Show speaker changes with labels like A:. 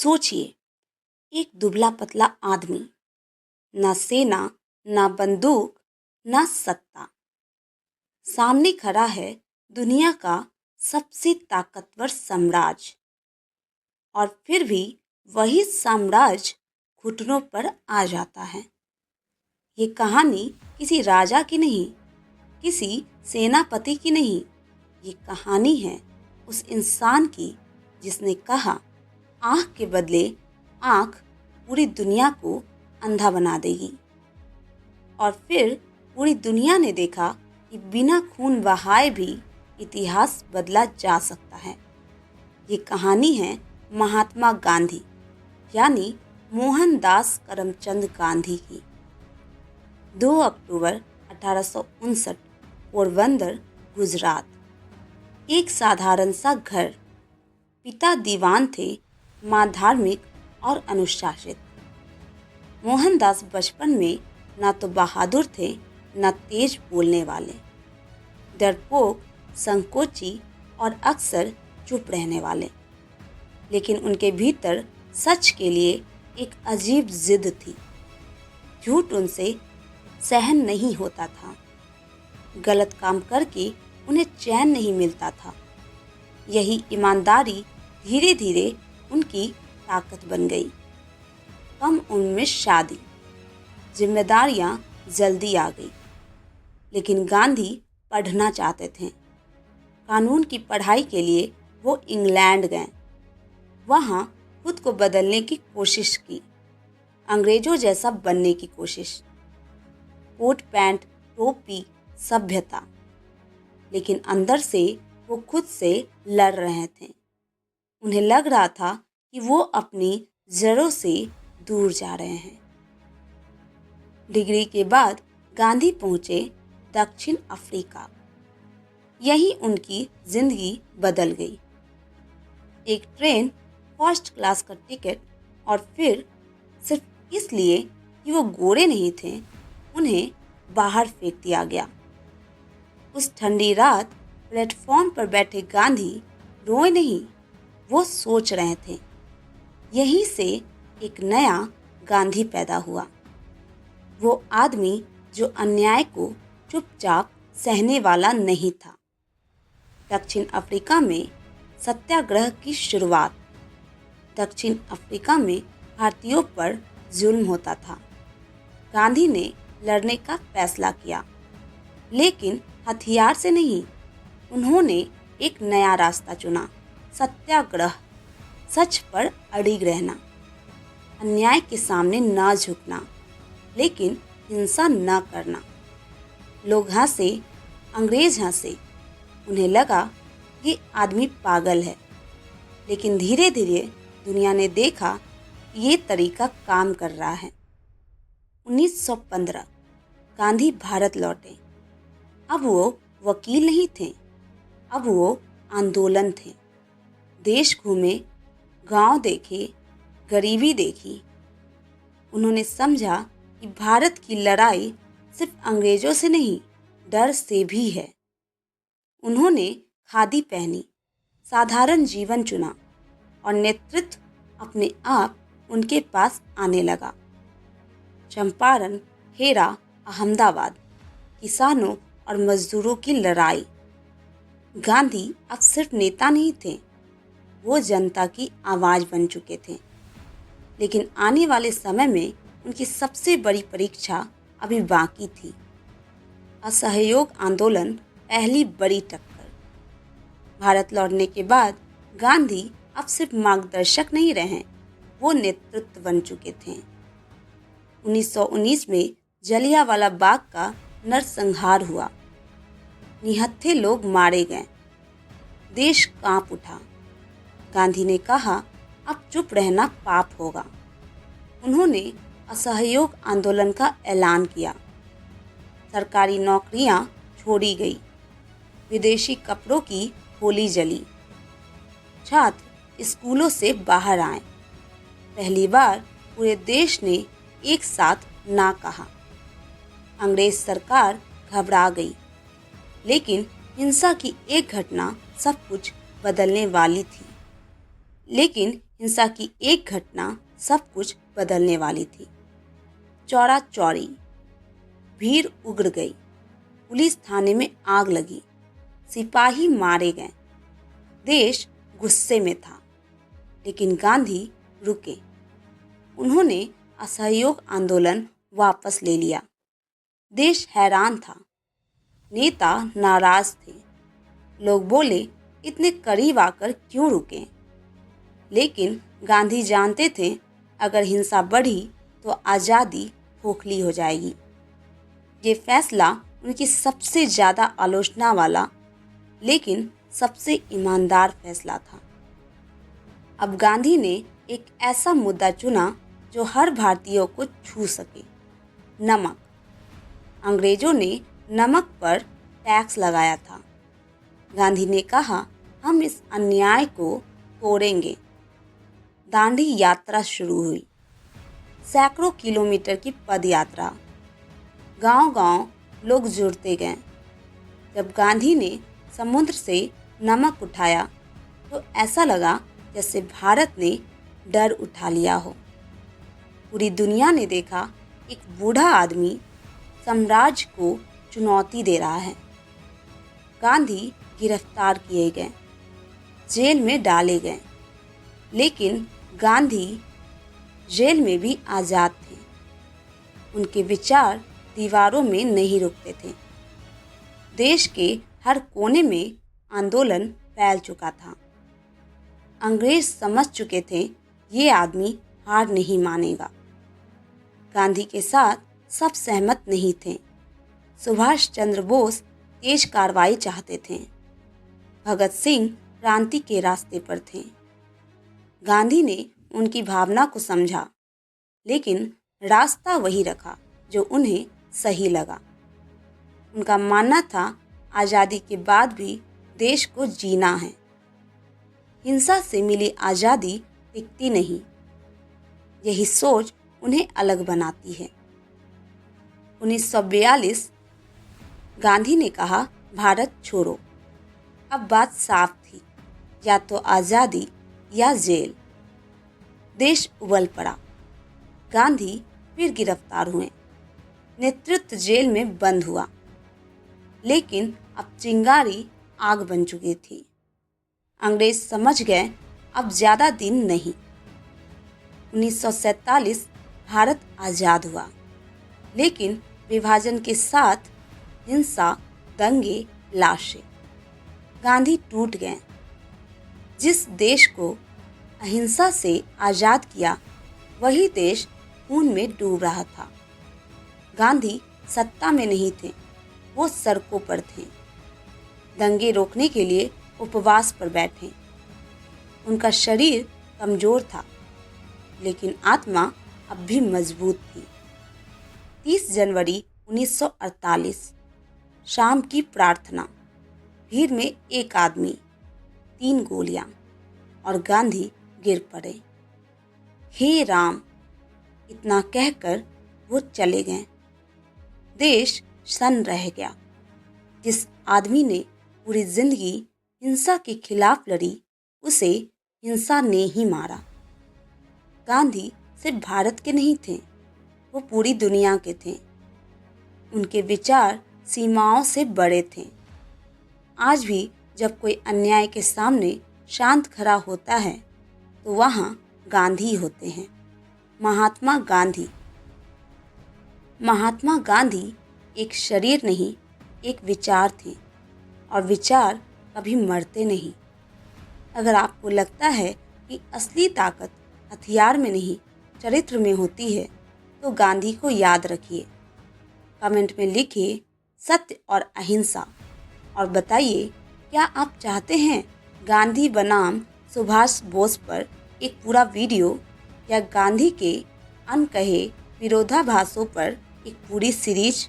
A: सोचिए, एक दुबला पतला आदमी, ना सेना, ना बंदूक, ना सत्ता। सामने खड़ा है दुनिया का सबसे ताकतवर साम्राज्य, और फिर भी वही साम्राज्य घुटनों पर आ जाता है। ये कहानी किसी राजा की नहीं, किसी सेनापति की नहीं, ये कहानी है उस इंसान की जिसने कहा, आँख के बदले आँख पूरी दुनिया को अंधा बना देगी। और फिर पूरी दुनिया ने देखा कि बिना खून बहाए भी इतिहास बदला जा सकता है। ये कहानी है महात्मा गांधी, यानी मोहनदास करमचंद गांधी की। 2 अक्टूबर 1859, पोरबंदर, गुजरात। एक साधारण सा घर। पिता दीवान थे, माँ धार्मिक और अनुशासित। मोहनदास बचपन में ना तो बहादुर थे, न तेज बोलने वाले, डरपोक, संकोची और अक्सर चुप रहने वाले। लेकिन उनके भीतर सच के लिए एक अजीब जिद थी। झूठ उनसे सहन नहीं होता था। गलत काम करके उन्हें चैन नहीं मिलता था। यही ईमानदारी धीरे धीरे उनकी ताकत बन गई। कम उम्र में शादी, जिम्मेदारियां जल्दी आ गई। लेकिन गांधी पढ़ना चाहते थे। कानून की पढ़ाई के लिए वो इंग्लैंड गए। वहाँ खुद को बदलने की कोशिश की, अंग्रेजों जैसा बनने की कोशिश। कोट पैंट, टोपी, सभ्यता। लेकिन अंदर से वो खुद से लड़ रहे थे। उन्हें लग रहा था कि वो अपनी जड़ों से दूर जा रहे हैं। डिग्री के बाद गांधी पहुंचे दक्षिण अफ्रीका। यहीं उनकी जिंदगी बदल गई। एक ट्रेन, फर्स्ट क्लास का टिकट, और फिर सिर्फ इसलिए कि वो गोरे नहीं थे, उन्हें बाहर फेंक दिया गया। उस ठंडी रात प्लेटफॉर्म पर बैठे गांधी रोए नहीं, वो सोच रहे थे। यहीं से एक नया गांधी पैदा हुआ। वो आदमी जो अन्याय को चुपचाप सहने वाला नहीं था। दक्षिण अफ्रीका में सत्याग्रह की शुरुआत। दक्षिण अफ्रीका में भारतीयों पर जुल्म होता था। गांधी ने लड़ने का फैसला किया, लेकिन हथियार से नहीं। उन्होंने एक नया रास्ता चुना, सत्याग्रह। सच पर अड़िग रहना, अन्याय के सामने ना झुकना, लेकिन हिंसा न करना। लोग हंसे, अंग्रेज हंसे। उन्हें लगा ये आदमी पागल है। लेकिन धीरे धीरे दुनिया ने देखा कि ये तरीका काम कर रहा है। 1915 गांधी भारत लौटे। अब वो वकील नहीं थे, अब वो आंदोलन थे। देश घूमे, गांव देखे, गरीबी देखी। उन्होंने समझा कि भारत की लड़ाई सिर्फ अंग्रेजों से नहीं, डर से भी है। उन्होंने खादी पहनी, साधारण जीवन चुना, और नेतृत्व अपने आप उनके पास आने लगा। चंपारण, हेरा, अहमदाबाद, किसानों और मजदूरों की लड़ाई। गांधी अब सिर्फ नेता नहीं थे, वो जनता की आवाज़ बन चुके थे। लेकिन आने वाले समय में उनकी सबसे बड़ी परीक्षा अभी बाकी थी। असहयोग आंदोलन, पहली बड़ी टक्कर। भारत लौटने के बाद गांधी अब सिर्फ मार्गदर्शक नहीं रहे, वो नेतृत्व बन चुके थे। 1919 में जलियांवाला बाग का नरसंहार हुआ। निहत्थे लोग मारे गए। देश कांप उठा। गांधी ने कहा, अब चुप रहना पाप होगा। उन्होंने असहयोग आंदोलन का ऐलान किया। सरकारी नौकरियां छोड़ी गई। विदेशी कपड़ों की होली जली। छात्र स्कूलों से बाहर आए। पहली बार पूरे देश ने एक साथ ना कहा। अंग्रेज सरकार घबरा गई। लेकिन हिंसा की एक घटना सब कुछ बदलने वाली थी। लेकिन हिंसा की एक घटना सब कुछ बदलने वाली थी। चौरा चौरी, भीड़ उगड़ गई, पुलिस थाने में आग लगी, सिपाही मारे गए। देश गुस्से में था, लेकिन गांधी रुके। उन्होंने असहयोग आंदोलन वापस ले लिया। देश हैरान था, नेता नाराज थे। लोग बोले, इतने करीब आकर क्यों रुके? लेकिन गांधी जानते थे, अगर हिंसा बढ़ी तो आज़ादी खोखली हो जाएगी। ये फैसला उनकी सबसे ज़्यादा आलोचना वाला लेकिन सबसे ईमानदार फैसला था। अब गांधी ने एक ऐसा मुद्दा चुना जो हर भारतीय को छू सके, नमक। अंग्रेजों ने नमक पर टैक्स लगाया था। गांधी ने कहा, हम इस अन्याय को तोड़ेंगे। दांडी यात्रा शुरू हुई, सैकड़ों किलोमीटर की पद यात्रा। गांव-गांव लोग जुड़ते गए। जब गांधी ने समुद्र से नमक उठाया तो ऐसा लगा जैसे भारत ने डर उठा लिया हो। पूरी दुनिया ने देखा, एक बूढ़ा आदमी साम्राज्य को चुनौती दे रहा है। गांधी गिरफ्तार किए गए, जेल में डाले गए, लेकिन गांधी जेल में भी आज़ाद थे। उनके विचार दीवारों में नहीं रुकते थे। देश के हर कोने में आंदोलन फैल चुका था। अंग्रेज समझ चुके थे, ये आदमी हार नहीं मानेगा। गांधी के साथ सब सहमत नहीं थे। सुभाष चंद्र बोस तेज कार्रवाई चाहते थे। भगत सिंह क्रांति के रास्ते पर थे। गांधी ने उनकी भावना को समझा, लेकिन रास्ता वही रखा जो उन्हें सही लगा। उनका मानना था, आज़ादी के बाद भी देश को जीना है। हिंसा से मिली आज़ादी टिकती नहीं। यही सोच उन्हें अलग बनाती है। 1942 गांधी ने कहा, भारत छोड़ो। अब बात साफ थी, या तो आज़ादी या जेल। देश उबल पड़ा। गांधी फिर गिरफ्तार हुए, नेतृत्व जेल में बंद हुआ। लेकिन अब चिंगारी आग बन चुकी थी। अंग्रेज समझ गए, अब ज़्यादा दिन नहीं। 1947 भारत आज़ाद हुआ, लेकिन विभाजन के साथ हिंसा, दंगे, लाशें। गांधी टूट गए। जिस देश को अहिंसा से आज़ाद किया, वही देश खून में डूब रहा था। गांधी सत्ता में नहीं थे, वो सड़कों पर थे। दंगे रोकने के लिए उपवास पर बैठे। उनका शरीर कमज़ोर था, लेकिन आत्मा अब भी मजबूत थी। 30 जनवरी 1948 शाम की प्रार्थना। भीड़ में एक आदमी, 3 गोलियां और गांधी गिर पड़े। हे राम, इतना कहकर वो चले गए। देश सन्न रह गया। जिस आदमी ने पूरी जिंदगी हिंसा के खिलाफ लड़ी, उसे हिंसा ने ही मारा। गांधी सिर्फ भारत के नहीं थे, वो पूरी दुनिया के थे। उनके विचार सीमाओं से बड़े थे। आज भी जब कोई अन्याय के सामने शांत खड़ा होता है, तो वहाँ गांधी होते हैं। महात्मा गांधी। महात्मा गांधी एक शरीर नहीं, एक विचार थे, और विचार कभी मरते नहीं। अगर आपको लगता है कि असली ताकत हथियार में नहीं, चरित्र में होती है, तो गांधी को याद रखिए। कमेंट में लिखिए सत्य और अहिंसा, और बताइए, क्या आप चाहते हैं गांधी बनाम सुभाष बोस पर एक पूरा वीडियो, या गांधी के अनकहे विरोधाभासों पर एक पूरी सीरीज?